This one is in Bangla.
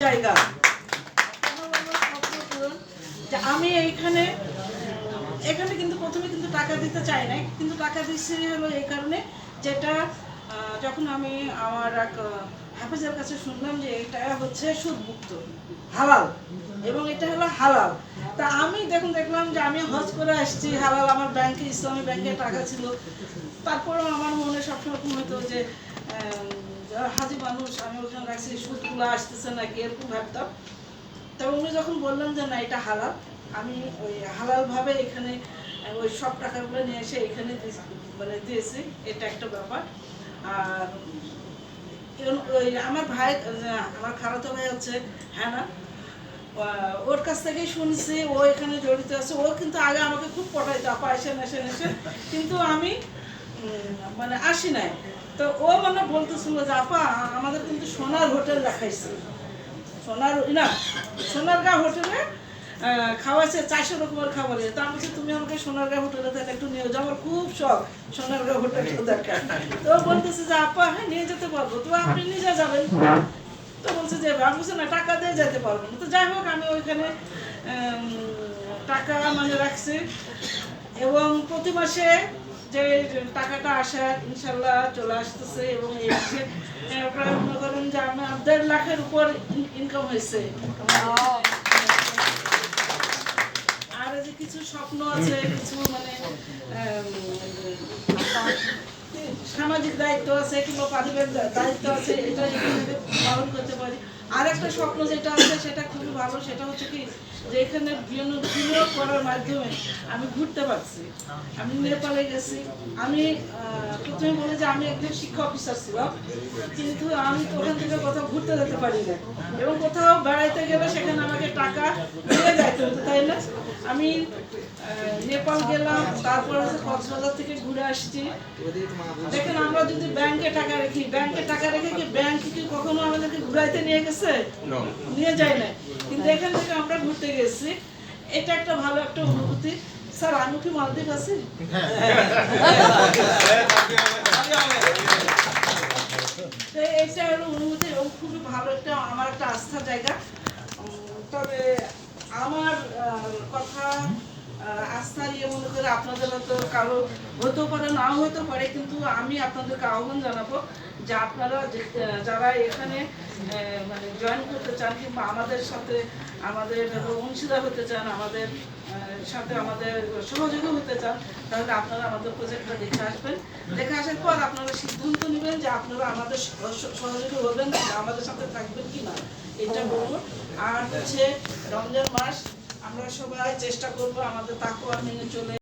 জায়গা যে আমি এইখানে এখানে কিন্তু প্রথমে কিন্তু টাকা দিতে চাই না, কিন্তু টাকা দিচ্ছি হলো এই কারণে যেটা যখন আমি আমার এক হাফেজের কাছে শুনলাম যে এটা হচ্ছে সুদমুক্ত হালাল এবং এটা হলো হালাল। তা আমি দেখলাম যে আমি হজ করে আসছি হালাল, আমার ব্যাংকে ইসলামী ব্যাংকে টাকা ছিল, তারপরেও আমার মনে সবসময় হতো যে হাজি মানুষ আমি ওখানে রাখছি সুদগুলো আসতেছে নাকি এরকম ভাবতাম। তবে উনি যখন বললেন যে না এটা হালাল, আমি ওই হালালভাবে এখানে ওই সব টাকাগুলো নিয়ে এসে এখানে মানে দিয়েছি, এটা একটা ব্যাপার। আর ওই আমার ভাই, আমার খালাতো ভাই হচ্ছে হ্যানা, ওর কাছ থেকেই শুনছি ও এখানে জড়িত আছে। ও কিন্তু আগে আমাকে খুব পটাইতো, আপা এসেন এসেন এসেন, কিন্তু আমি মানে আসি নাই। তো ও মানে বলতেছিল যে আপা আমাদের কিন্তু সোনার হোটেল দেখাইছে, সোনারগাঁ হোটেলে খাওয়াইছে 400 রকমের খাবার। তা আমি বলছি তুমি আমাকে সোনারগাঁ হোটেলে তাহলে একটু নিয়ে যাও, আমার খুব শখ সোনারগাঁ হোটেলটা দেখা। তো বলতেছে যে আপা হ্যাঁ নিয়ে যেতে পারবো, তো আপনি নিজে যাবেন। তো বলছে যে আমি বলছি না টাকা দিয়ে যেতে পারবো না। তো যাই হোক আমি ওইখানে টাকা মানে রাখছি এবং প্রতি মাসে যে টাকাটা আসা ইনশাল্লাহ চলে আসতেছে এবং এই মাসে প্রায় মনে করেন যে আমার 1.5 লাখের উপর ইনকাম হয়েছে। আর যে কিছু স্বপ্ন আছে, কিছু মানে সামাজিক দায়িত্ব আছে কিংবা পারিবারিক দায়িত্ব আছে, এটা পালন করতে পারি। আর একটা স্বপ্ন যেটা আছে সেটা খুবই ভালো, সেটা হচ্ছে কি যে এখানে বিনিয়োগ করার মাধ্যমে আমি ঘুরতে পারছি। আমি নেপালে গেছি, আমি প্রথমে বলে যে আমি একজন শিক্ষা অফিসার ছিলাম, কিন্তু আমি তো ওখান থেকে কোথাও ঘুরতে যেতে পারি না এবং কোথাও বেড়াইতে গেলে সেখানে আমাকে টাকা দিয়ে যাইতে হতো, তাই না? আমি নেপাল গেলাম, তারপরে কক্সবাজার থেকে ঘুরে আসছি। দেখেন আমরা যদি ব্যাংকে টাকা রেখে কি ব্যাংক কি কখনো আমাদেরকে ঘুরাইতে নিয়ে গেছে? নিয়ে যায় না, কিন্তু এখান থেকে আমরা ঘুরতে গেছি, এটা একটা ভালো একটা অনুভূতি। স্যার আমি কি মালদ্বীপ আছি? এইটা হলো অনুভূতি এবং খুবই ভালো একটা আমার একটা আস্থার জায়গা। তবে আমার কথা আস্থা নিয়ে মনে করে আপনাদের হয়তো কারো হতেও পারে, নাও হতে পারে, কিন্তু আমি আপনাদেরকে আহ্বান জানাবো যে আপনারা যারা এখানে মানে জয়েন করতে চান কিংবা আমাদের সাথে আমাদের অংশীদার হতে চান, আমাদের সাথে আমাদের সহযোগী হতে চান, তাহলে আপনারা আমাদের প্রজেক্টটা দেখে আসবেন। দেখে আসার পর আপনারা সিদ্ধান্ত নেবেন যে আপনারা আমাদের সহযোগী হবেন, আমাদের সাথে থাকবেন কি না, এটা বলবো। আর হচ্ছে রমজান মাস আমরা সবাই চেষ্টা করবো আমাদের তাকওয়া মেনে চলে।